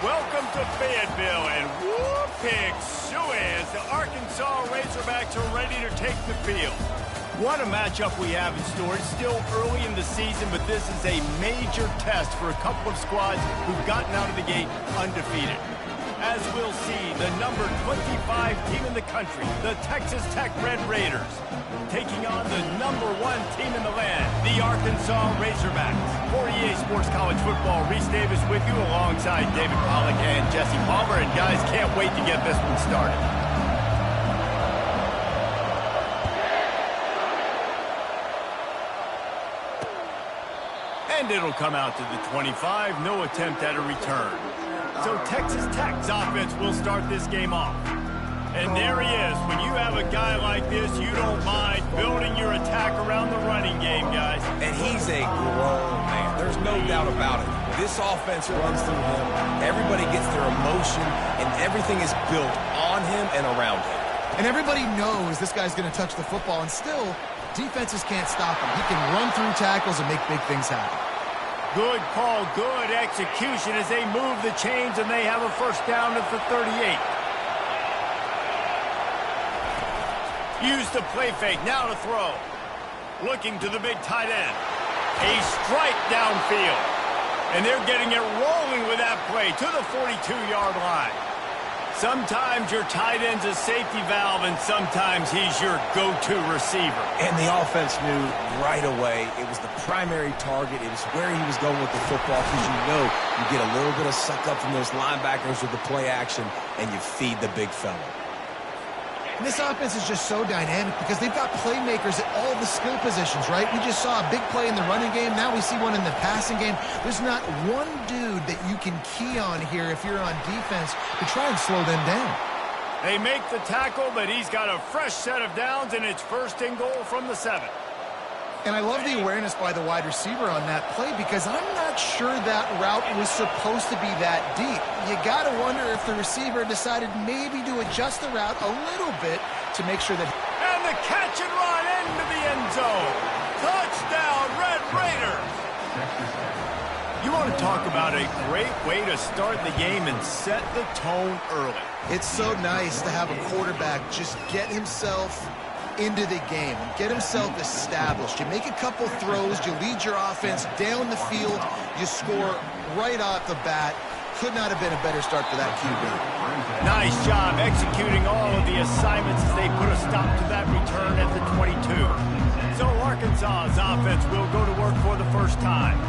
Welcome to Fayetteville, and whoop, Pig Sooie as the Arkansas Razorbacks are ready to take the field. What a matchup we have in store. It's still early in the season, but this is a major test for a couple of squads who've gotten out of the gate undefeated. As we'll see, the number 25 team in the country, the Texas Tech Red Raiders, taking on the number 1 team in the land, the Arkansas Razorbacks. For EA Sports College Football, Reese Davis with you alongside David Pollack and Jesse Palmer. And guys, can't wait to get this one started. And it'll come out to the 25, no attempt at a return. So Texas Tech's offense will start this game off. And there he is. When you have a guy like this, you don't mind building your attack around the running game, guys. And he's a grown man. There's no doubt about it. This offense runs through him. Everybody gets their emotion, and everything is built on him and around him. And everybody knows this guy's going to touch the football, and still, defenses can't stop him. He can run through tackles and make big things happen. Good call, good execution as they move the chains, and they have a first down at the 38. Use the play fake, now to throw. Looking to the big tight end. A strike downfield. And they're getting it rolling with that play to the 42-yard line. Sometimes your tight end's a safety valve, and sometimes he's your go-to receiver. And the offense knew right away it was the primary target. It was where he was going with the football, because you know you get a little bit of suck up from those linebackers with the play action, and you feed the big fella. And this offense is just so dynamic because they've got playmakers at all the skill positions, right? We just saw a big play in the running game. Now we see one in the passing game. There's not one dude that you can key on here if you're on defense to try and slow them down. They make the tackle, but he's got a fresh set of downs, and it's first and goal from the 7. And I love the awareness by the wide receiver on that play because I'm not sure that route was supposed to be that deep. You got to wonder if the receiver decided maybe to adjust the route a little bit to make sure that... And the catch and run into the end zone. Touchdown, Red Raiders. You want to talk about a great way to start the game and set the tone early. It's so nice to have a quarterback just get himself into the game and get himself established. You make a couple throws, you lead your offense down the field, you score right off the bat. Could not have been a better start for that QB. Nice job executing all of the assignments as they put a stop to that return at the 22. So Arkansas's offense will go to work for the first time.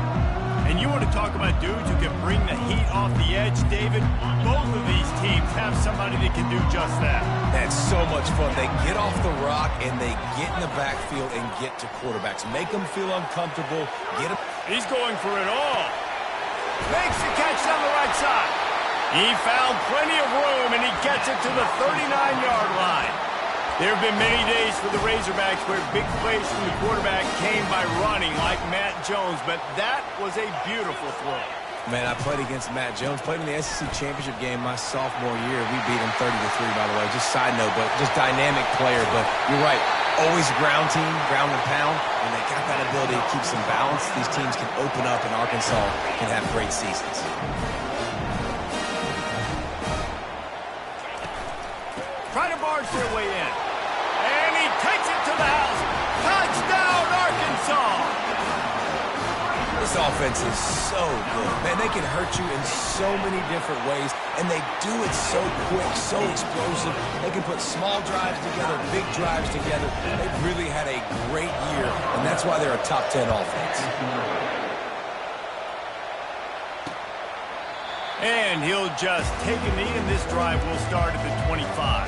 And you want to talk about dudes who can bring the heat off the edge, David? Both of these teams have somebody that can do just that. That's so much fun. They get off the rock, and they get in the backfield and get to quarterbacks. Make them feel uncomfortable. Get them. He's going for it all. Makes the catch down the right side. He found plenty of room, and he gets it to the 39-yard line. There have been many days for the Razorbacks where big plays from the quarterback came by running like Matt Jones, but that was a beautiful throw. Man, I played against Matt Jones. Played in the SEC Championship game my sophomore year. We beat him 30-3, by the way. Just side note, but just dynamic player. But you're right. Always ground team, ground and pound. And they got that ability to keep some balance. These teams can open up, and Arkansas can have great seasons. Try to barge their way in. And he takes it to the house. Touchdown, Arkansas! This offense is so good. Man, they can hurt you in so many different ways, and they do it so quick, so explosive. They can put small drives together, big drives together. They've really had a great year, and that's why they're a top 10 offense. And he'll just take a knee, and this drive will start at the 25.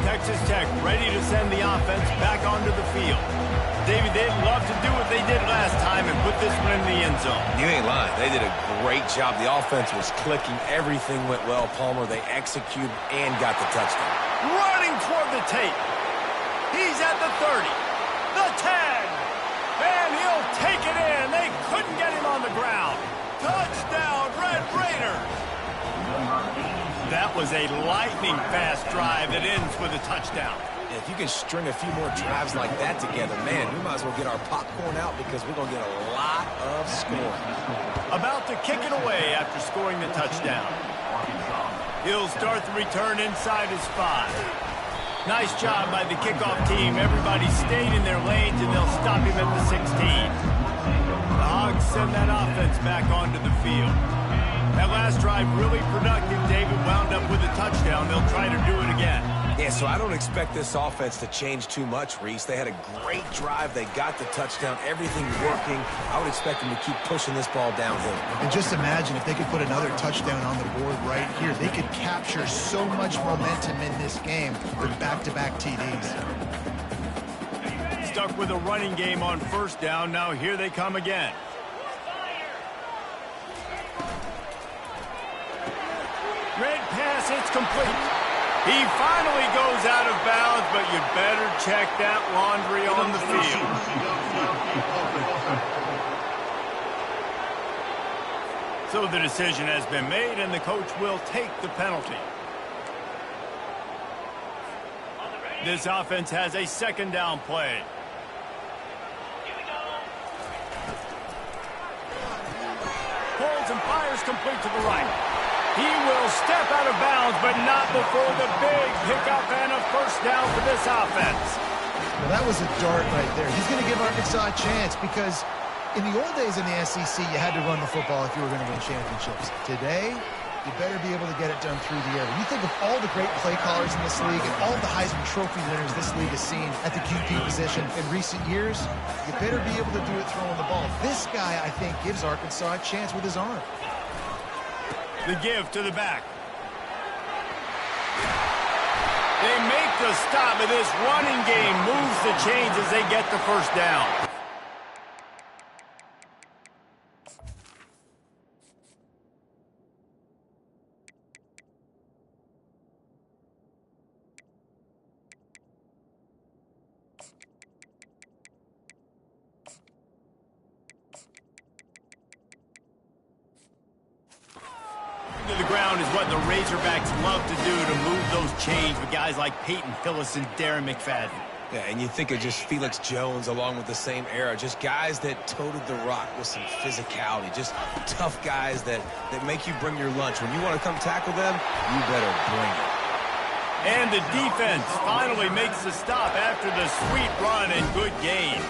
Texas Tech ready to send the offense back onto the field. David, they'd love to do what they did last time and put this one in the end zone. You ain't lying. They did a great job. The offense was clicking. Everything went well. Palmer, they executed and got the touchdown. Running toward the tape. He's at the 30, the 10, and he'll take it in. They couldn't get him on the ground. Touchdown, Red Raiders. That was a lightning-fast drive that ends with a touchdown. If you can string a few more drives like that together, man, we might as well get our popcorn out because we're going to get a lot of scoring. About to kick it away after scoring the touchdown. He'll start the return inside his 5. Nice job by the kickoff team. Everybody stayed in their lanes, and they'll stop him at the 16. The Hogs send that offense back onto the field. That last drive really productive. David wound up with a touchdown. They'll try to do it again. Yeah, so I don't expect this offense to change too much, Reese. They had a great drive. They got the touchdown. Everything working. I would expect them to keep pushing this ball downhill. And just imagine if they could put another touchdown on the board right here. They could capture so much momentum in this game with back-to-back TDs. Stuck with a running game on first down. Now here they come again. Red pass, it's complete. He finally goes out of bounds, but you better check that laundry on the field. So the decision has been made, and the coach will take the penalty. This offense has a second down play. Pulls and fires complete to the right. He will step out of bounds, but not before the big pickup and a first down for this offense. Well, that was a dart right there. He's going to give Arkansas a chance because in the old days in the SEC, you had to run the football if you were going to win championships. Today, you better be able to get it done through the air. When you think of all the great play callers in this league and all the Heisman Trophy winners this league has seen at the QB position in recent years, you better be able to do it throwing the ball. This guy, I think, gives Arkansas a chance with his arm. The give to the back. They make the stop, and this running game moves the chains as they get the first down. To the ground is what the Razorbacks love to do to move those chains with guys like Peyton Hillis and Darren McFadden. Yeah, and you think of just Felix Jones along with the same era, just guys that toted the rock with some physicality, just tough guys that make you bring your lunch. When you want to come tackle them, you better bring it. And the defense finally makes the stop after the sweet run and good gain.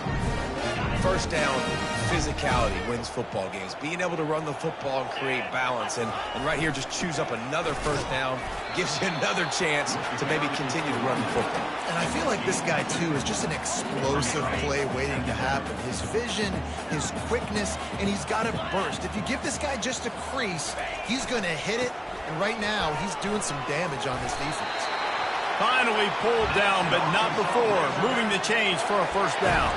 First down, physicality wins football games. Being able to run the football and create balance. And right here, just choose up another first down, gives you another chance to maybe continue to run the football. And I feel like this guy, too, is just an explosive play waiting to happen. His vision, his quickness, and he's got a burst. If you give this guy just a crease, he's going to hit it. And right now, he's doing some damage on this defense. Finally pulled down, but not before moving the chains for a first down.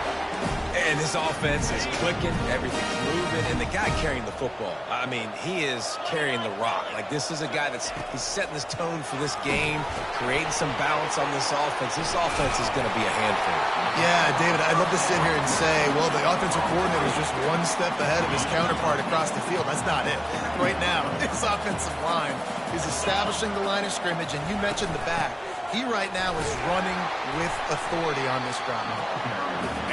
And this offense is clicking, everything's moving, and the guy carrying the football, I mean, he is carrying the rock. Like, this is a guy he's setting this tone for this game, creating some balance on this offense. This offense is going to be a handful. Yeah, David, I'd love to sit here and say, well, the offensive coordinator is just one step ahead of his counterpart across the field. That's not it. Right now, his offensive line is establishing the line of scrimmage, and you mentioned the back. He right now is running with authority on this ground.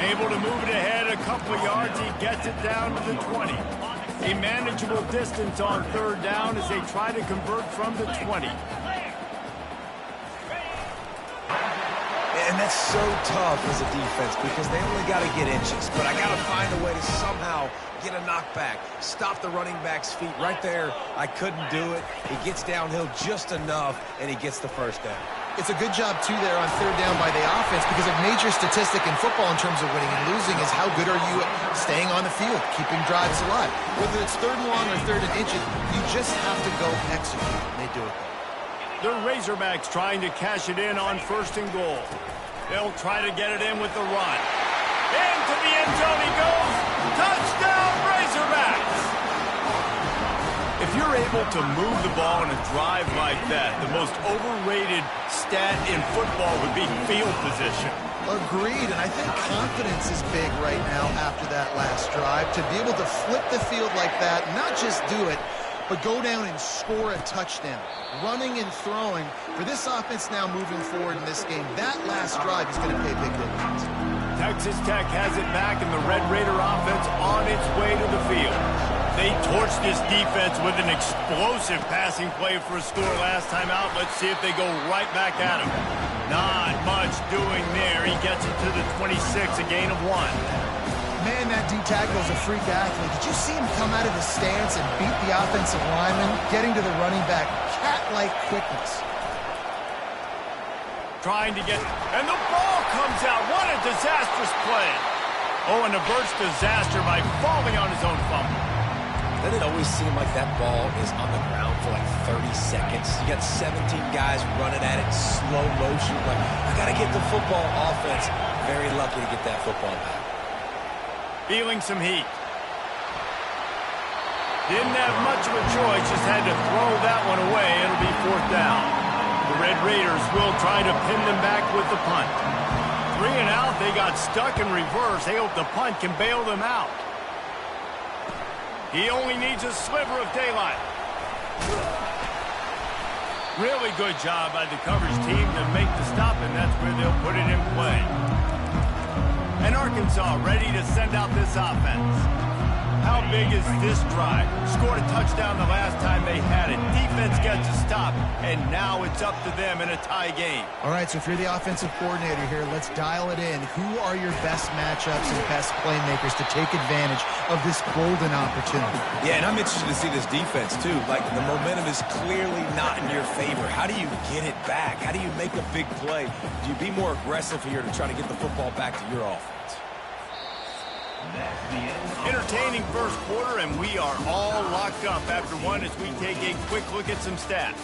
Able to move it ahead a couple of yards. He gets it down to the 20. A manageable distance on third down as they try to convert from the 20. And that's so tough as a defense because they only got to get inches. But I got to find a way to somehow get a knockback, stop the running back's feet right there. I couldn't do it. He gets downhill just enough, and he gets the first down. It's a good job, too, there on third down by the offense because a major statistic in football in terms of winning and losing is how good are you at staying on the field, keeping drives alive. Whether it's third and long or third and inches, you just have to go execute, and they do it. The Razorbacks trying to cash it in on first and goal. They'll try to get it in with the run. Into the end zone he goes. Touchdown, Razorbacks! If you're able to move the ball in a drive like that, the most overrated stat in football would be field position. Agreed, and I think confidence is big right now after that last drive. To be able to flip the field like that, not just do it, but go down and score a touchdown. Running and throwing for this offense now moving forward in this game. That last drive is going to pay big dividends. Texas Tech has it back, and the Red Raider offense on its way to the field. They torched this defense with an explosive passing play for a score last time out. Let's see if they go right back at him. Not much doing there. He gets it to the 26, a gain of 1. Man, that D-tackle is a freak athlete. Did you see him come out of his stance and beat the offensive lineman, getting to the running back? Cat-like quickness. Trying to get, and the ball comes out. What a disastrous play. Oh, and averts disaster by falling on his own fumble. Doesn't it always seem like that ball is on the ground for like 30 seconds? You got 17 guys running at it, slow motion. Like, I got to get the football. Offense very lucky to get that football back. Feeling some heat. Didn't have much of a choice, just had to throw that one away. It'll be 4th down. The Red Raiders will try to pin them back with the punt. 3 and out, they got stuck in reverse. They hope the punt can bail them out. He only needs a sliver of daylight. Really good job by the coverage team to make the stop, and that's where they'll put it in play. And Arkansas ready to send out this offense. How big is this drive? Scored a touchdown the last time they had it. Defense gets a stop, and now it's up to them in a tie game. All right, so if you're the offensive coordinator here, let's dial it in. Who are your best matchups and best playmakers to take advantage of this golden opportunity? Yeah, and I'm interested to see this defense, too. Like, the momentum is clearly not in your favor. How do you get it back? How do you make a big play? Do you be more aggressive here to try to get the football back to your offense? Entertaining first quarter, and we are all locked up after one as we take a quick look at some stats.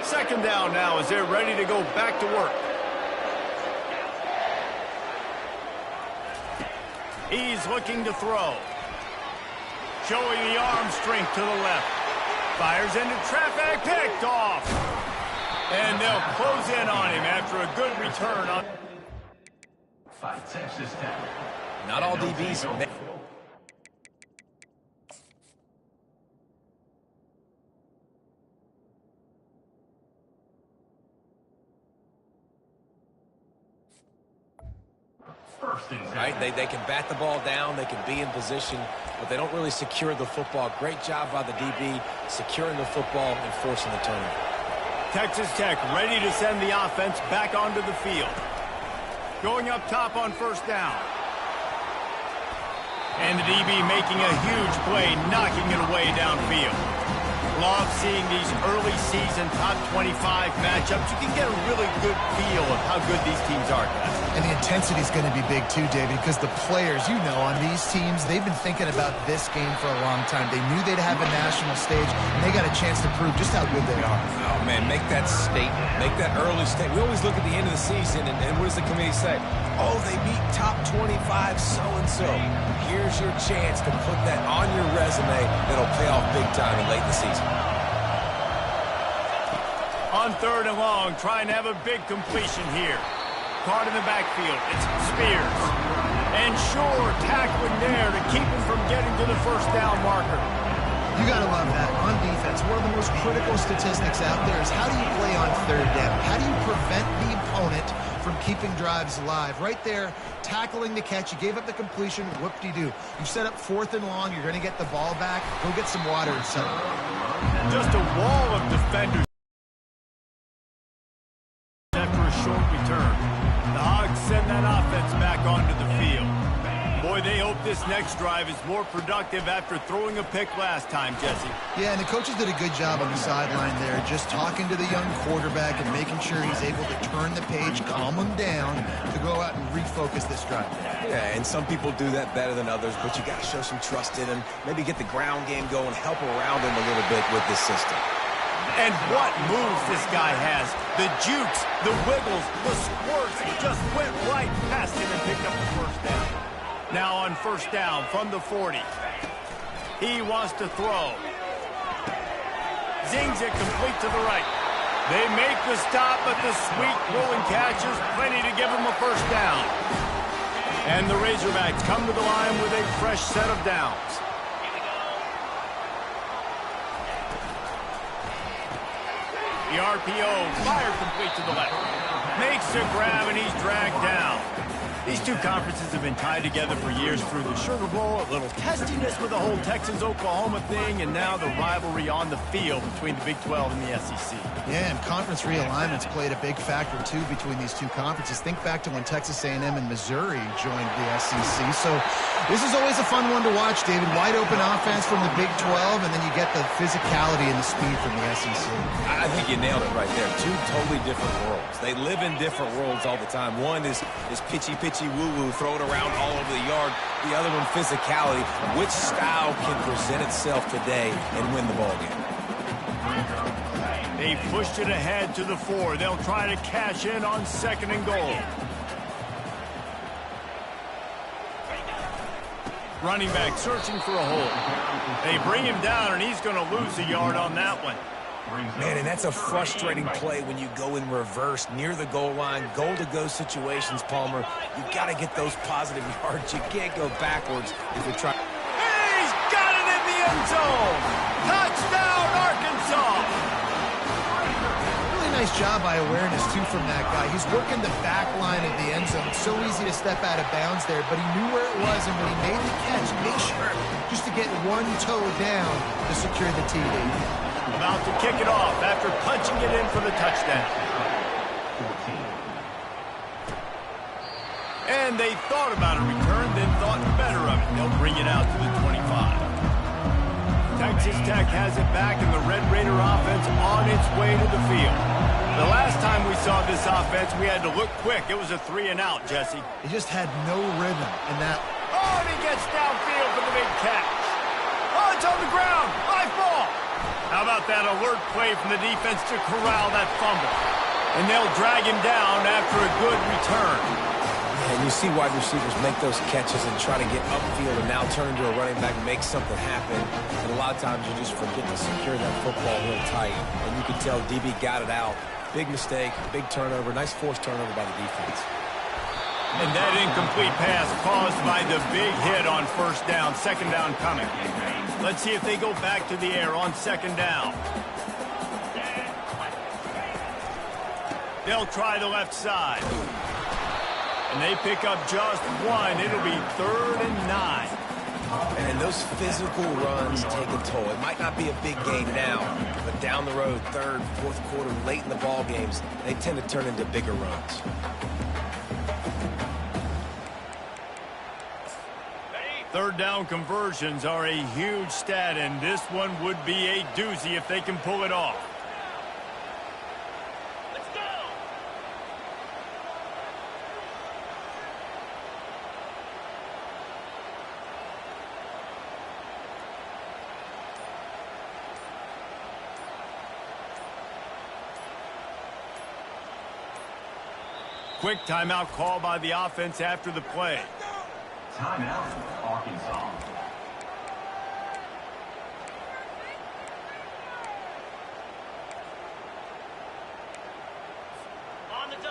Second down now as they're ready to go back to work. He's looking to throw. Showing the arm strength to the left. Fires into traffic, picked off. And they'll close in on him after a good return on. Not all DBs. Right, they can bat the ball down, they can be in position, but they don't really secure the football. Great job by the DB securing the football and forcing the turnover. Texas Tech ready to send the offense back onto the field. Going up top on first down. And the DB making a huge play, knocking it away downfield. Love seeing these early season top 25 matchups. You can get a really good feel of how good these teams are, guys. And the intensity is going to be big too, David, because the players, you know, on these teams, they've been thinking about this game for a long time. They knew they'd have a national stage, and they got a chance to prove just how good they are. Oh, man, make that statement. Make that early statement. We always look at the end of the season, and what does the committee say? Oh, they beat top 25 so-and-so. Here's your chance to put that on your resume that'll pay off big time in late in the season. On 3rd and long, trying to have a big completion here. Caught in the backfield. It's Spears. And sure, tackling there to keep him from getting to the first down marker. You got to love that. On defense, one of the most critical statistics out there is how do you play on 3rd down? How do you prevent the opponent from keeping drives alive? Right there, tackling the catch. You gave up the completion. Whoop-de-doo. You set up 4th and long. You're going to get the ball back. Go get some water and settle. Just a wall of defenders after a short return. The Hogs send that offense back onto the field. Boy, they hope this next drive is more productive after throwing a pick last time, Jesse. Yeah, and the coaches did a good job on the sideline there, just talking to the young quarterback and making sure he's able to turn the page, calm him down to go out and refocus this drive. Yeah, and some people do that better than others, but you got to show some trust in him, maybe get the ground game going, help around him a little bit with this system. And what moves this guy has. The jukes, the wiggles, the squirts. He just went right past him and picked up the first down. Now on first down from the 40. He wants to throw. Zings it complete to the right. They make the stop, but the sweet rolling catch is plenty to give them a first down. And the Razorbacks come to the line with a fresh set of downs. The RPO fired complete to the left. Makes a grab, and he's dragged down. These two conferences have been tied together for years through the Sugar Bowl, a little testiness with the whole Texas-Oklahoma thing, and now the rivalry on the field between the Big 12 and the SEC. Yeah, and conference realignments played a big factor, too, between these two conferences. Think back to when Texas A&M and Missouri joined the SEC. So this is always a fun one to watch, David. Wide open offense from the Big 12, and then you get the physicality and the speed from the SEC. I think you nailed it right there. Two totally different worlds. They live in different worlds all the time. One is pitchy woo-woo, throw it around all over the yard. The other one, physicality. Which style can present itself today and win the ball game? They pushed it ahead to the 4. They'll try to cash in on 2nd and goal. Running back searching for a hole. They bring him down, and he's going to lose a yard on that one. Man, and that's a frustrating play when you go in reverse near the goal line, goal-to-go situations, Palmer. You got to get those positive yards. You can't go backwards if you're trying. He's got it in the end zone. Touchdown, Arkansas. Really nice job by awareness, too, from that guy. He's working the back line of the end zone. So easy to step out of bounds there, but he knew where it was, and when he made the catch, make sure just to get one toe down to secure the TD. About to kick it off after punching it in for the touchdown. And they thought about a return, then thought better of it. They'll bring it out to the 25. Texas Tech has it back, and the Red Raider offense on its way to the field. The last time we saw this offense, we had to look quick. It was a 3-and-out, Jesse. He just had no rhythm in that. Oh, and he gets downfield for the big catch. Oh, it's on the ground. High ball. How about that alert play from the defense to corral that fumble? And they'll drag him down after a good return. And you see wide receivers make those catches and try to get upfield and now turn into a running back and make something happen. And a lot of times you just forget to secure that football real tight. And you can tell DB got it out. Big mistake, big turnover, nice forced turnover by the defense. And that incomplete pass caused by the big hit on first down, 2nd down coming. Let's see if they go back to the air on 2nd down. They'll try the left side. And they pick up just one. It'll be 3rd and 9. And those physical runs take a toll. It might not be a big gain now, but down the road, 3rd, 4th quarter, late in the ball games, they tend to turn into bigger runs. Third down conversions are a huge stat, and this one would be a doozy if they can pull it off. Let's go! Quick timeout call by the offense after the play. Timeout, Arkansas.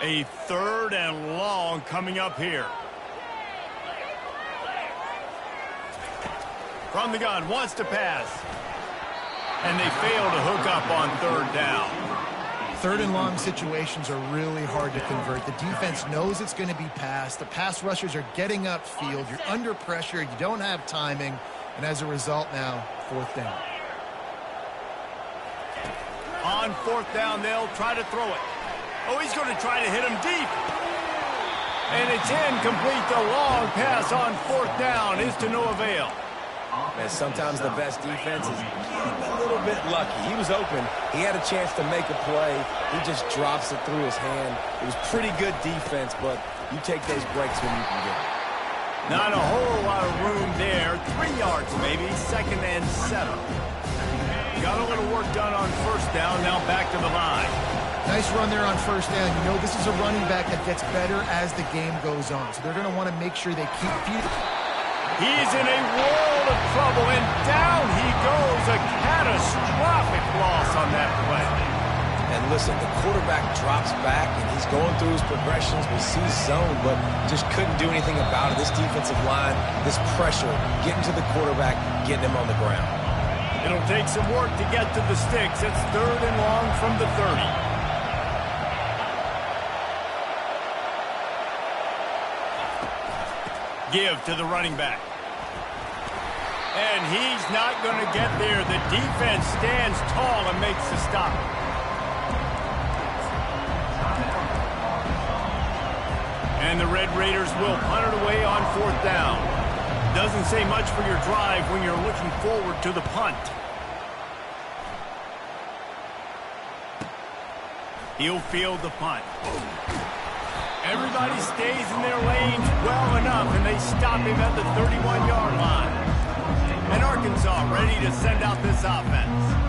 A 3rd and long coming up here. From the gun, wants to pass. And they fail to hook up on 3rd down. 3rd and long situations are really hard to convert. The defense knows it's going to be passed. The pass rushers are getting upfield. You're under pressure. You don't have timing. And as a result now, 4th down. On 4th down, they'll try to throw it. Oh, he's going to try to hit him deep. And it's incomplete. The long pass on 4th down is to no avail. Man, sometimes the best defense is getting a little bit lucky. He was open. He had a chance to make a play. He just drops it through his hand. It was pretty good defense, but you take those breaks when you can get it. Not a whole lot of room there. 3 yards maybe. 2nd and 7. Got a little work done on 1st down. Now back to the line. Nice run there on 1st down. You know this is a running back that gets better as the game goes on. So they're going to want to make sure they keep feeding. He's in a world of trouble, and down he goes. A catastrophic loss on that play. And listen, the quarterback drops back, and he's going through his progressions. We see zone, but just couldn't do anything about it. This defensive line, this pressure, getting to the quarterback, getting him on the ground. It'll take some work to get to the sticks. It's 3rd and long from the 30. Give to the running back. And he's not going to get there. The defense stands tall and makes the stop. And the Red Raiders will punt it away on 4th down. Doesn't say much for your drive when you're looking forward to the punt. He'll field the punt. Everybody stays in their lanes well enough, and they stop him at the 31-yard line. And Arkansas ready to send out this offense.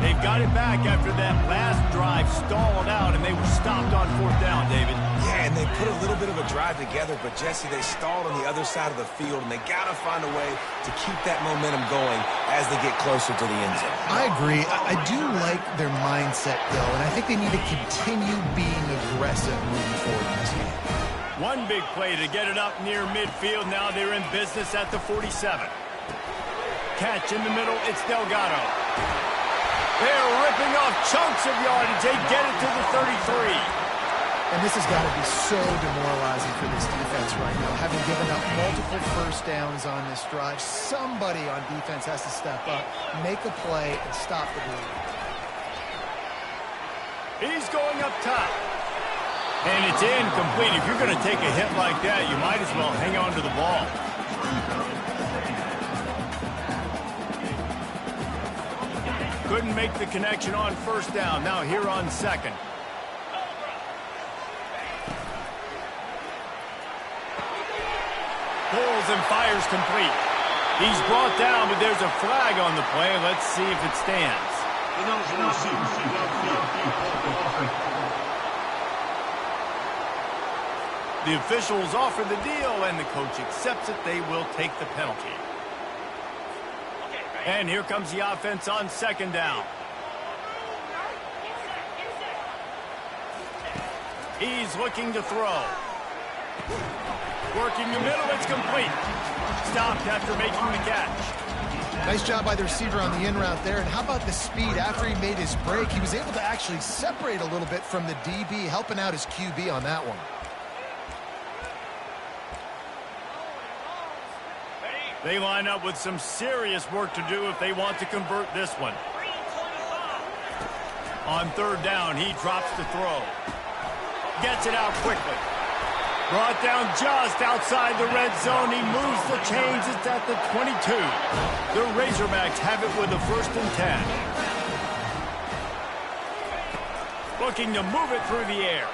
They've got it back after that last drive stalled out, and they were stopped on 4th down, David. Yeah, and they put a little bit of a drive together, but, Jesse, they stalled on the other side of the field, and they got to find a way to keep that momentum going as they get closer to the end zone. I agree. I do like their mindset, though, and I think they need to continue being aggressive moving forward in this game. One big play to get it up near midfield. Now they're in business at the 47. Catch in the middle. It's Delgado. They're ripping off chunks of yardage. They get it to the 33. And this has got to be so demoralizing for this defense right now. Having given up multiple first downs on this drive, somebody on defense has to step up, make a play, and stop the bleed. He's going up top. And it's incomplete. If you're going to take a hit like that, you might as well hang on to the ball. Couldn't make the connection on 1st down. Now here on 2nd. Pulls and fires complete. He's brought down, but there's a flag on the play. Let's see if it stands. The officials offer the deal, and the coach accepts it. They will take the penalty. And here comes the offense on 2nd down. He's looking to throw. Working the middle, it's complete. Stopped after making the catch. Nice job by the receiver on the in route there. And how about the speed? After he made his break, he was able to actually separate a little bit from the DB, helping out his QB on that one. They line up with some serious work to do if they want to convert this one. On 3rd down, he drops the throw. Gets it out quickly. Brought down just outside the red zone. He moves the chains. It's at the 22. The Razorbacks have it with a 1st and 10. Looking to move it through the air.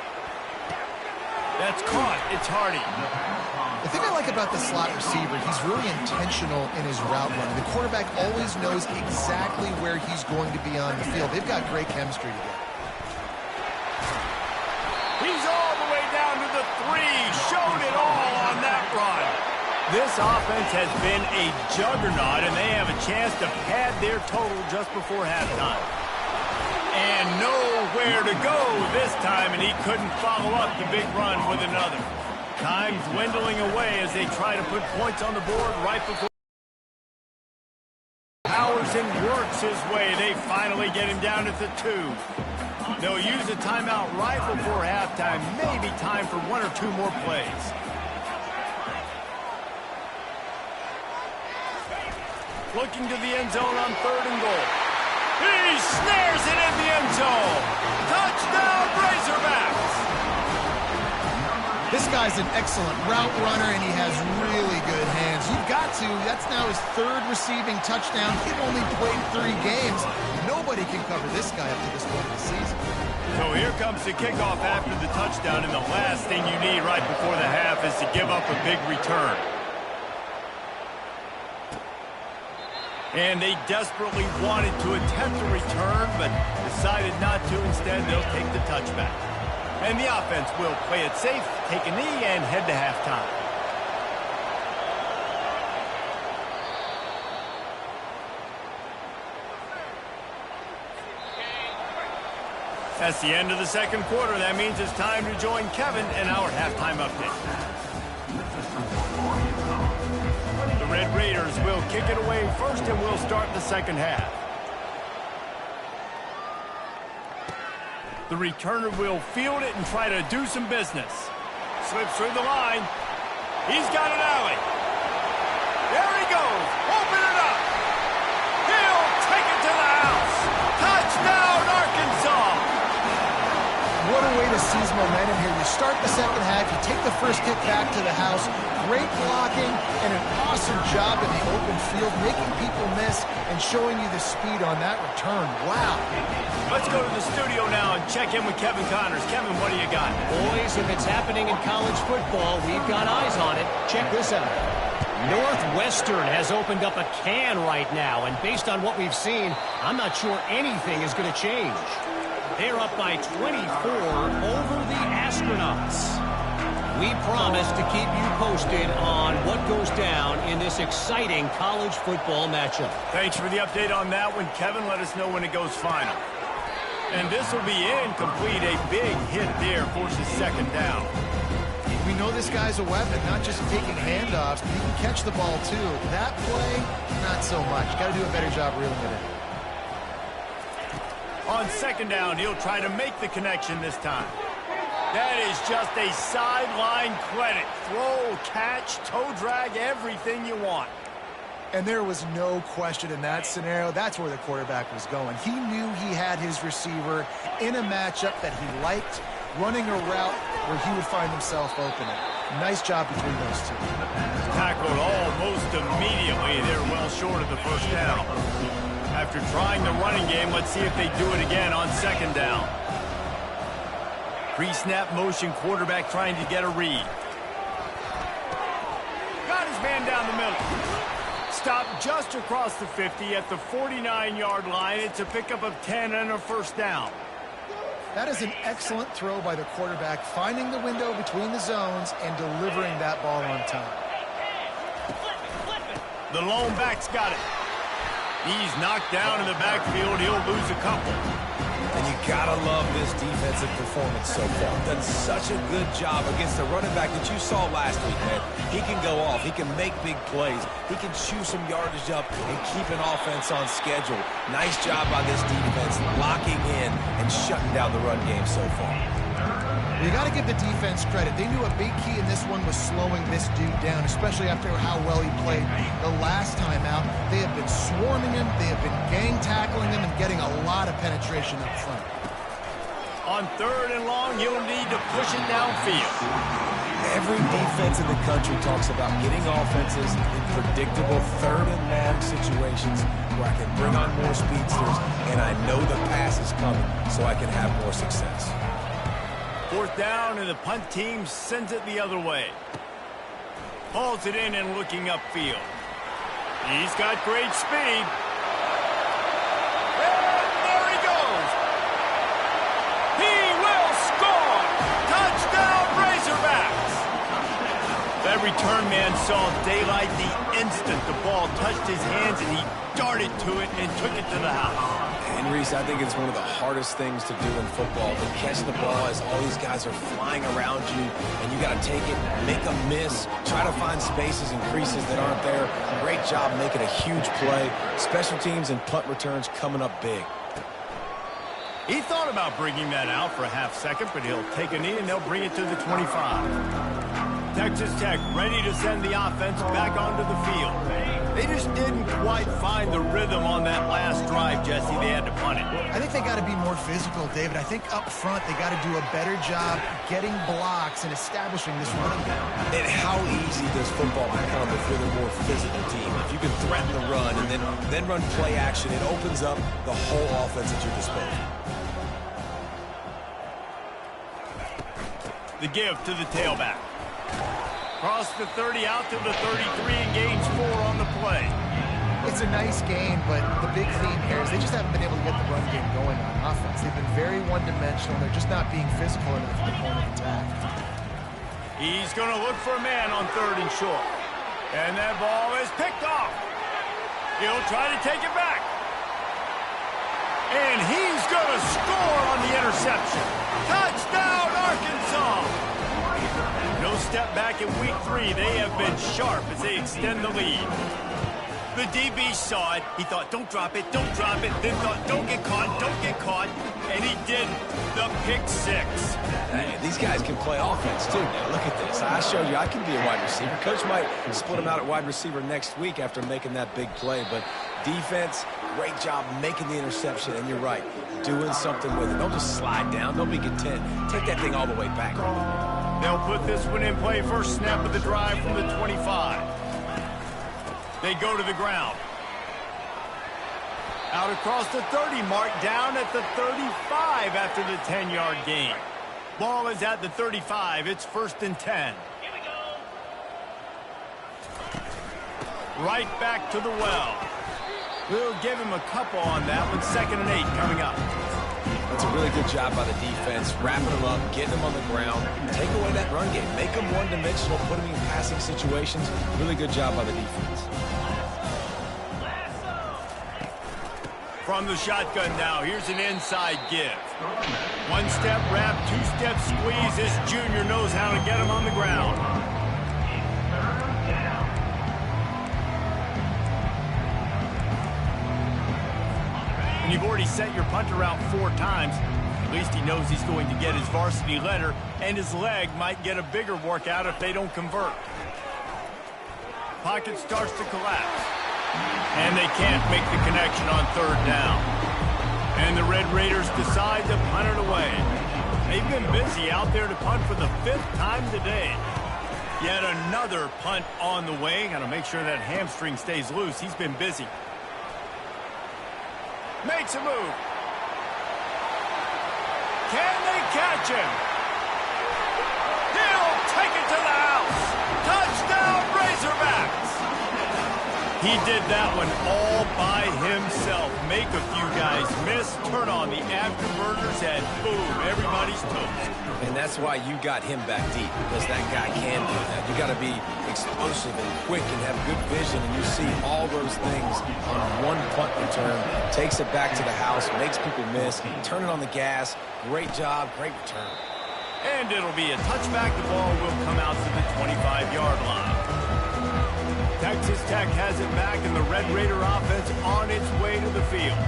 That's caught. It's Hardy. The thing I like about the slot receiver, he's really intentional in his route running. The quarterback always knows exactly where he's going to be on the field. They've got great chemistry together. He's all the way down to the 3. Showed it all on that run. This offense has been a juggernaut, and they have a chance to pad their total just before halftime. And nowhere to go this time, and he couldn't follow up the big run with another. Time dwindling away as they try to put points on the board right before Powers and works his way. They finally get him down at the 2. They'll use a timeout right before halftime. Maybe time for 1 or 2 more plays. Looking to the end zone on 3rd and goal. He snares it in the end zone. Touchdown, Razorbacks! This guy's an excellent route runner, and he has really good hands. You've got to. That's now his 3rd receiving touchdown. He only played 3 games. Nobody can cover this guy up to this point of the season. So here comes the kickoff after the touchdown, and the last thing you need right before the half is to give up a big return. And they desperately wanted to attempt a return, but decided not to. Instead, they'll take the touchback. And the offense will play it safe, take a knee, and head to halftime. That's the end of the second quarter. That means it's time to join Kevin in our halftime update. The Red Raiders will kick it away first, and we'll start the second half. The returner will field it and try to do some business. Slips through the line. He's got an alley. There he goes. Open it up. He'll take it to the house. Touchdown, Arkansas. What a way to seize momentum here. You start the second half, you take the first kick back to the house, great blocking, and an awesome job in the open field, making people miss and showing you the speed on that return. Wow. Let's go to the studio now and check in with Kevin Connors. Kevin, what do you got? Boys, if it's happening in college football, we've got eyes on it. Check this out. Northwestern has opened up a can right now, and based on what we've seen, I'm not sure anything is going to change. They're up by 24 over the Astronauts. We promise to keep you posted on what goes down in this exciting college football matchup. Thanks for the update on that one, Kevin. Let us know when it goes final. And this will be incomplete. A big hit there forces second down. We know this guy's a weapon, not just taking handoffs, but he can catch the ball too. That play, not so much. Got to do a better job reeling it in. On second down, he'll try to make the connection this time. That is just a sideline credit. Throw, catch, toe drag, everything you want. And there was no question in that scenario. That's where the quarterback was going. He knew he had his receiver in a matchup that he liked, running a route where he would find himself opening. Nice job between those two. Tackled almost immediately. They're well short of the first down. After trying the running game, let's see if they do it again on second down. Pre-snap motion, quarterback trying to get a read. Got his man down the middle. Stopped just across the 50 at the 49-yard line. It's a pickup of 10 and a first down. That is an excellent throw by the quarterback, finding the window between the zones and delivering that ball on time. The lone back's got it. He's knocked down in the backfield. He'll lose a couple. And you gotta love this defensive performance so far. Done such a good job against the running back that you saw last week, man. He can go off. He can make big plays. He can chew some yardage up and keep an offense on schedule. Nice job by this defense, locking in and shutting down the run game so far. You got to give the defense credit. They knew a big key in this one was slowing this dude down, especially after how well he played the last time out. They have been swarming him. They have been gang tackling him and getting a lot of penetration up front. On third and long, you'll need to push it downfield. Every defense in the country talks about getting offenses in predictable third and long situations where I can bring on more speedsters and I know the pass is coming so I can have more success. Fourth down, and the punt team sends it the other way. Hauls it in and looking upfield. He's got great speed. And there he goes. He will score. Touchdown, Razorbacks. That return man saw daylight the instant the ball touched his hands, and he darted to it and took it to the house. And Reese, I think it's one of the hardest things to do in football, to catch the ball as all these guys are flying around you, and you got to take it, make a miss, try to find spaces and creases that aren't there. Great job making a huge play. Special teams and punt returns coming up big. He thought about bringing that out for a half second, but he'll take a knee and they'll bring it to the 25. Texas Tech ready to send the offense back onto the field. They just didn't quite find the rhythm on that last drive, Jesse. They had to punt it. I think they got to be more physical, David. I think up front they got to do a better job getting blocks and establishing this running game. And how easy does football become if you're the more physical team? If you can threaten the run and then run play action, it opens up the whole offense at your disposal. The give to the tailback. Cross the 30 out to the 33 and gains 4 on the play. It's a nice game, but the big theme here is they just haven't been able to get the run game going on offense. They've been very one-dimensional. They're just not being physical enough at the point of attack. He's going to look for a man on third and short. And that ball is picked off. He'll try to take it back. And he's going to score on the interception. Touchdown, Arkansas! No step back in week 3. They have been sharp as they extend the lead. The DB saw it. He thought, don't drop it, don't drop it. Then thought, don't get caught, don't get caught. And he did the pick 6. Hey, these guys can play offense, too. Now, look at this. I showed you I can be a wide receiver. Coach might split him out at wide receiver next week after making that big play. But defense, great job making the interception. And you're right, doing something with it. Don't just slide down. Don't be content. Take that thing all the way back. They'll put this one in play. First snap of the drive from the 25. They go to the ground. Out across the 30 mark, down at the 35 after the 10-yard gain. Ball is at the 35. It's 1st and 10. Here we go. Right back to the well. We'll give him a couple on that one. 2nd and 8 coming up. That's a really good job by the defense, wrapping them up, getting them on the ground. Take away that run game. Make them one-dimensional, put them in passing situations. Really good job by the defense. From the shotgun now, here's an inside give. 1-step wrap, 2-step squeeze. This junior knows how to get him on the ground. And you've already sent your punter out 4 times. At least he knows he's going to get his varsity letter, and his leg might get a bigger workout if they don't convert. Pocket starts to collapse. And they can't make the connection on 3rd down. And the Red Raiders decide to punt it away. They've been busy out there to punt for the 5th time today. Yet another punt on the way. Got to make sure that hamstring stays loose. He's been busy. Makes a move. Can they catch him? He'll take it to the house. Touchdown, Razorbacks. He did that one all by himself. Make a few guys miss, turn on the afterburners, and boom, everybody's toast. And that's why you got him back deep, because that guy can do that. You got to be explosive and quick and have good vision, and you see all those things on one punt return. Takes it back to the house, makes people miss, turn it on the gas. Great job, great return. And it'll be a touchback. The ball will come out to the 25-yard line. Texas Tech has it back, and the Red Raider offense on its way to the field.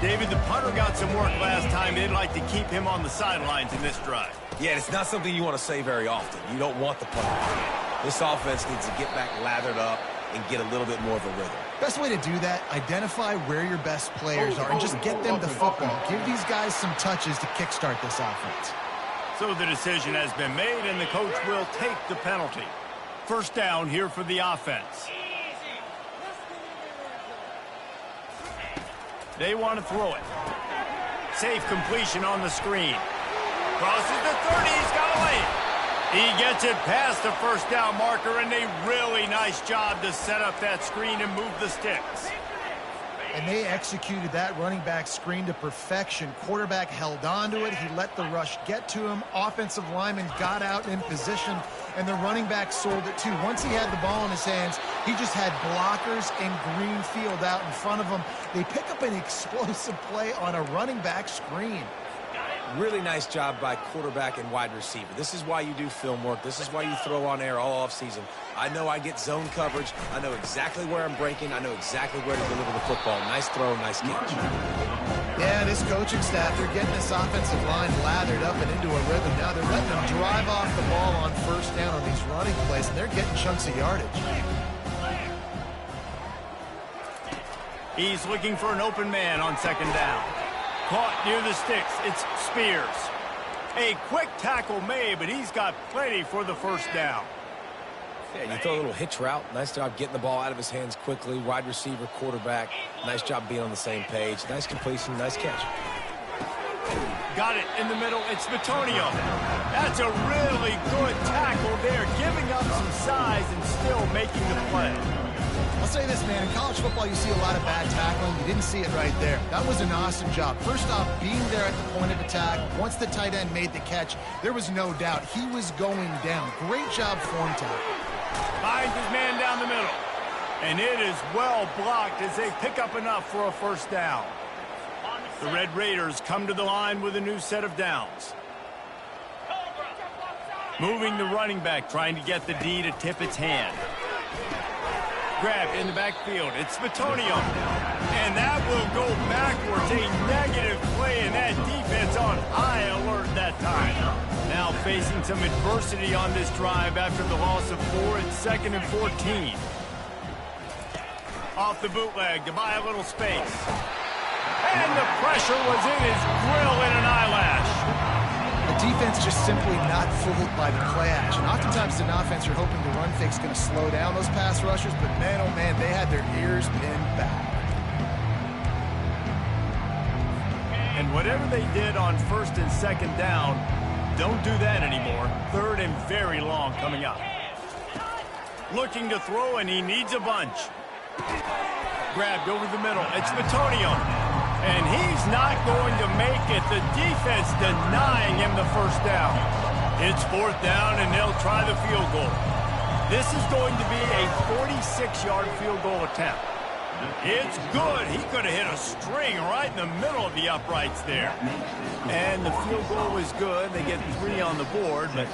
David, the punter got some work last time. They'd like to keep him on the sidelines in this drive. Yeah, it's not something you want to say very often. You don't want the punter. This offense needs to get back lathered up and get a little bit more of a rhythm. Best way to do that, identify where your best players are and just get them the football. Give these guys some touches to kickstart this offense. So the decision has been made, and the coach will take the penalty. 1st down here for the offense. They want to throw it. Safe completion on the screen. Crosses the 30, he's got a lane. He gets it past the 1st down marker, and a really nice job to set up that screen and move the sticks. And they executed that running back screen to perfection. Quarterback held on to it. He let the rush get to him. Offensive lineman got out in position, and the running back sold it too. Once he had the ball in his hands, he just had blockers and green field out in front of him. They pick up an explosive play on a running back screen. Really nice job by quarterback and wide receiver. This is why you do film work. This is why you throw on air all offseason. I know I get zone coverage. I know exactly where I'm breaking. I know exactly where to deliver the football. Nice throw, nice catch. Yeah, this coaching staff, they're getting this offensive line lathered up and into a rhythm. Now they're letting them drive off the ball on 1st down on these running plays, and they're getting chunks of yardage. He's looking for an open man on 2nd down. Caught near the sticks. It's Spears. A quick tackle made, but he's got plenty for the 1st down. Yeah, you throw a little hitch route. Nice job getting the ball out of his hands quickly. Wide receiver, quarterback. Nice job being on the same page. Nice completion, nice catch. Got it in the middle. It's Bitonio. That's a really good tackle there, giving up some size and still making the play. I'll say this, man. In college football, you see a lot of bad tackling. You didn't see it right there. That was an awesome job. First off, being there at the point of attack. Once the tight end made the catch, there was no doubt he was going down. Great job form tackle. Finds his man down the middle. And it is well blocked as they pick up enough for a 1st down. The Red Raiders come to the line with a new set of downs. Moving the running back, trying to get the D to tip its hand. Grab in the backfield. It's Smitonio. And that will go backwards. A negative play, and that defense on high alert that time. Now facing some adversity on this drive after the loss of 4 at 2nd and 14. Off the bootleg to buy a little space. And the pressure was in his grill in an eyelash. The defense just simply not fooled by the play action. Oftentimes, an offense you're hoping the run fake's going to slow down those pass rushers, but man, oh man, they had their ears pinned back. And whatever they did on 1st and 2nd down, don't do that anymore. 3rd and very long coming up. Looking to throw, and he needs a bunch. Grabbed over the middle. It's Smitonio. And he's not going to make it. The defense denying him the 1st down. It's 4th down, and they'll try the field goal. This is going to be a 46-yard field goal attempt. It's good. He could have hit a string right in the middle of the uprights there. And the field goal was good. They get 3 on the board, but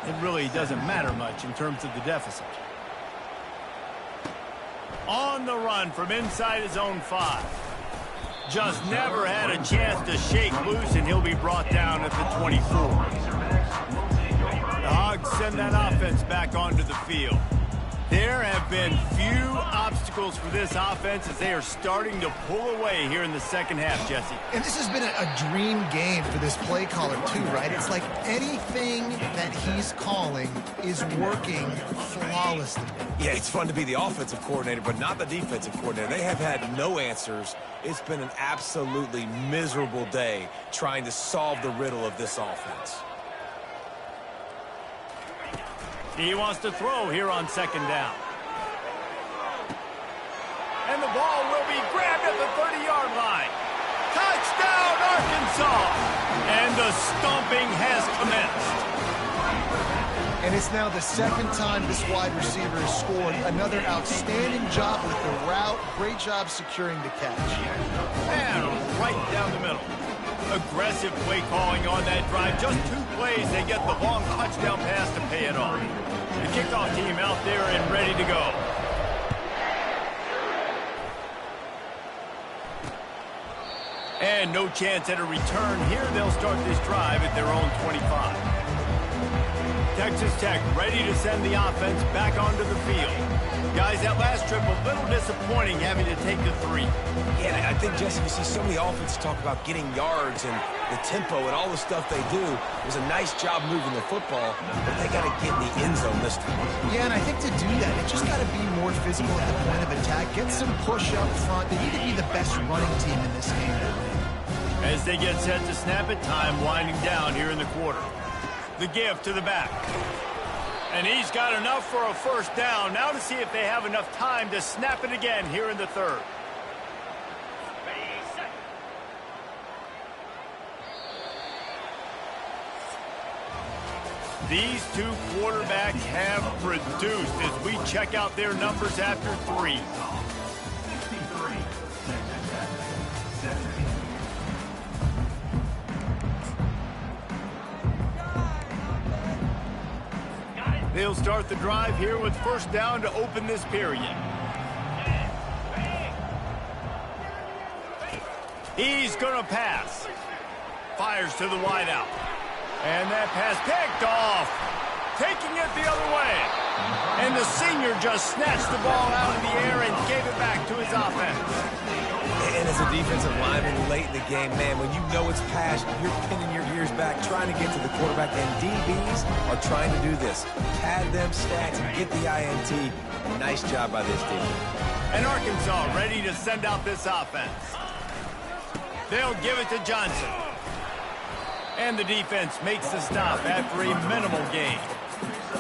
it really doesn't matter much in terms of the deficit. On the run from inside his own 5. Just never had a chance to shake loose, and he'll be brought down at the 24. The Hogs send that offense back onto the field. There have been few obstacles for this offense as they are starting to pull away here in the 2nd half, Jesse. And this has been a dream game for this play caller too, right? It's like anything that he's calling is working flawlessly. Yeah, it's fun to be the offensive coordinator, but not the defensive coordinator. They have had no answers. It's been an absolutely miserable day trying to solve the riddle of this offense. He wants to throw here on 2nd down. And the ball will be grabbed at the 30-yard line. Touchdown, Arkansas! And the stomping has commenced. And it's now the 2nd time this wide receiver has scored. Another outstanding job with the route. Great job securing the catch. And right down the middle. Aggressive play calling on that drive. Just 2 plays, they get the long touchdown pass to pay it off. The kickoff team out there and ready to go. And no chance at a return here. They'll start this drive at their own 25. Texas Tech ready to send the offense back onto the field. Guys, that last trip a little disappointing having to take the 3. Yeah, I think, Jesse, you see so many offenses talk about getting yards and the tempo and all the stuff they do. It was a nice job moving the football, but they got to get in the end zone this time. Yeah, and I think to do that, it just got to be more physical at the point of attack. Get some push up front. They need to be the best running team in this game. As they get set to snap it, time winding down here in the quarter. The give to the back. And he's got enough for a 1st down. Now to see if they have enough time to snap it again here in the 3rd. These 2 quarterbacks have produced as we check out their numbers after 3. They'll start the drive here with 1st down to open this period. He's going to pass. Fires to the wideout. And that pass picked off. Taking it the other way. And the senior just snatched the ball out of the air and gave it back to his offense. And as a defensive lineman late in the game, man, when you know it's pass, you're pinning your ears back, trying to get to the quarterback, and DBs are trying to do this. Pad them stats and get the INT. Nice job by this team. And Arkansas ready to send out this offense. They'll give it to Johnson. And the defense makes the stop after a minimal gain.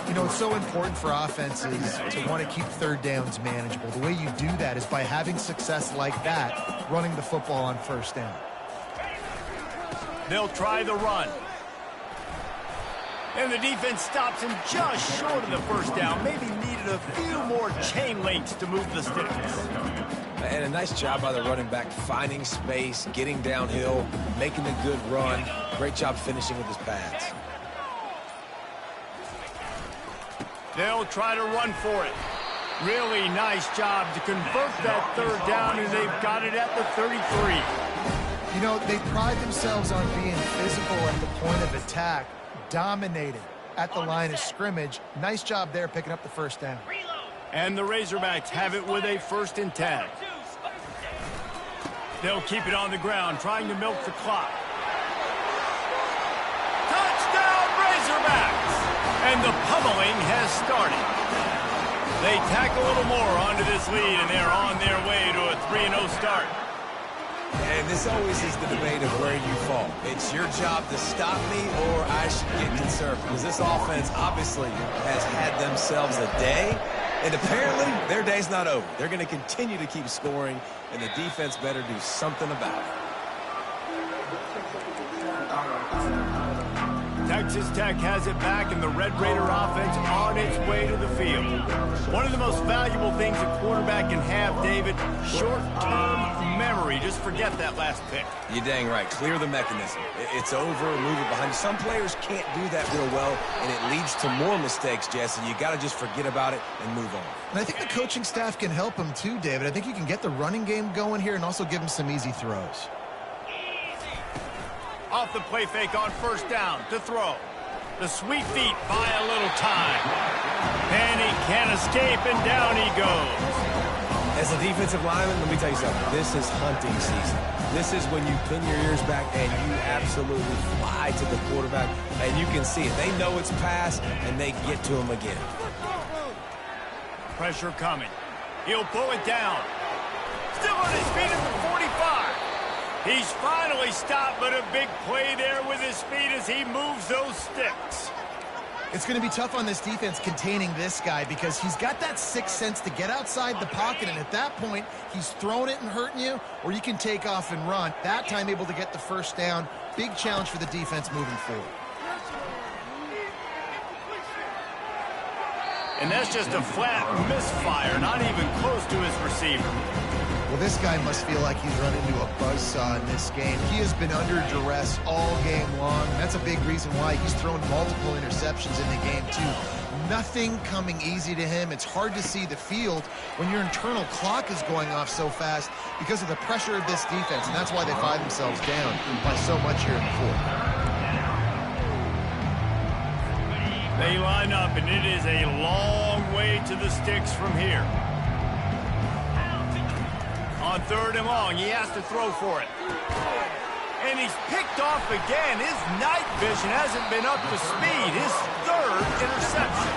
You know, it's so important for offenses to want to keep 3rd downs manageable. The way you do that is by having success like that, running the football on 1st down. They'll try the run. And the defense stops him just short of the 1st down. Maybe needed needed a few more chain links to move the sticks. And a nice job by the running back, finding space, getting downhill, making a good run. Great job finishing with his pads. They'll try to run for it. Really nice job to convert that third down, and they've got it at the 33. You know, they pride themselves on being physical at the point of attack, dominating at the line of scrimmage. Nice job there picking up the first down. And the Razorbacks have it with a 1st and 10. They'll keep it on the ground, trying to milk the clock. Touchdown, Razorbacks! And the pummeling has started. They tack a little more onto this lead, and they're on their way to a 3-0 start. And this always is the debate of where you fall. It's your job to stop me, or I should get concerned, because this offense obviously has had themselves a day, and apparently their day's not over. They're going to continue to keep scoring, and the defense better do something about it. Texas Tech has it back, and the Red Raider offense on its way to the field. One of the most valuable things a quarterback can have, David, short-term memory. Just forget that last pick. You're dang right. Clear the mechanism. It's over, move it behind you. Some players can't do that real well, and it leads to more mistakes, Jesse. You got to just forget about it and move on. And I think the coaching staff can help him too, David. I think you can get the running game going here and also give him some easy throws. Off the play fake on 1st down to throw. The sweet feet buy a little time. And he can't escape, and down he goes. As a defensive lineman, let me tell you something. This is hunting season. This is when you pin your ears back and you absolutely fly to the quarterback, and you can see it. They know it's pass, and they get to him again. Pressure coming. He'll pull it down. Still on his feet at the 45. He's finally stopped, but a big play there with his feet as he moves those sticks. It's going to be tough on this defense containing this guy because he's got that sixth sense to get outside the pocket, and at that point, he's throwing it and hurting you, or you can take off and run. That time able to get the 1st down. Big challenge for the defense moving forward. And that's just a flat misfire, not even close to his receiver. Well, this guy must feel like he's run into a buzzsaw in this game. He has been under duress all game long. That's a big reason why he's thrown multiple interceptions in the game, too. Nothing coming easy to him. It's hard to see the field when your internal clock is going off so fast because of the pressure of this defense, and that's why they find themselves down by so much here in the 4th. They line up, and it is a long way to the sticks from here. On 3rd and long, he has to throw for it. And he's picked off again. His night vision hasn't been up to speed. His 3rd interception.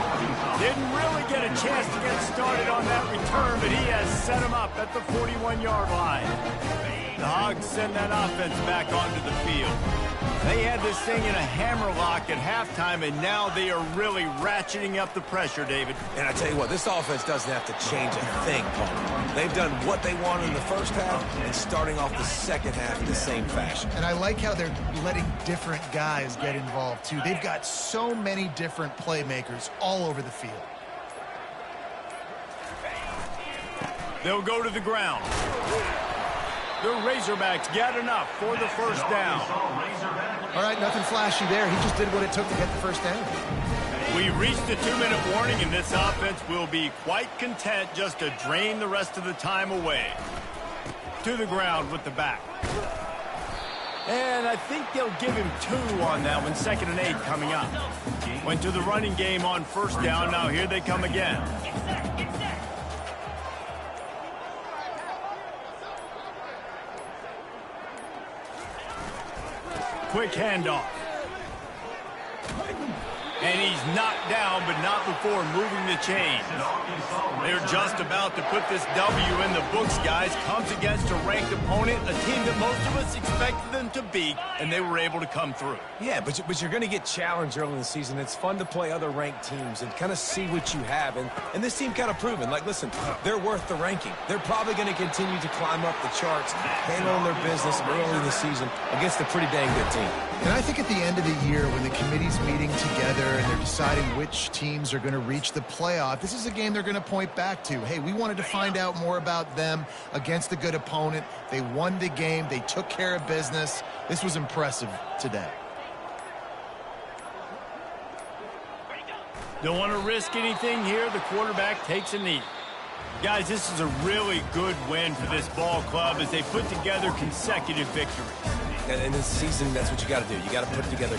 Didn't really get a chance to get started on that return, but he has set him up at the 41-yard line. The Hogs send that offense back onto the field. They had this thing in a hammerlock at halftime, and now they are really ratcheting up the pressure, David. And I tell you what, this offense doesn't have to change a thing, Paul. They've done what they wanted in the 1st half and starting off the 2nd half in the same fashion. And I like how they're letting different guys get involved, too. They've got so many different playmakers all over the field. They'll go to the ground. The Razorbacks got enough for the 1st down. All right, nothing flashy there. He just did what it took to get the 1st down. We reached the 2-minute warning, and this offense will be quite content just to drain the rest of the time away. To the ground with the back. And I think they'll give him 2 on that one. 2nd and 8 coming up. Went to the running game on 1st down. Now here they come again. Quick handoff. And he's knocked down, but not before moving the chains. They're just about to put this W in the books, guys. Comes against a ranked opponent, a team that most of us expected them to beat, and they were able to come through. Yeah, but you're going to get challenged early in the season. It's fun to play other ranked teams and kind of see what you have. And this team kind of proven, like, listen, they're worth the ranking. They're probably going to continue to climb up the charts, handling their business early in the season against a pretty dang good team. And I think at the end of the year, when the committee's meeting together and they're they're deciding which teams are going to reach the playoff. This is a game they're going to point back to. Hey, we wanted to find out more about them against a good opponent. They won the game. They took care of business. This was impressive today. Don't want to risk anything here. The quarterback takes a knee. Guys, this is a really good win for this ball club as they put together consecutive victories. And in this season, that's what you got to do. You got to put together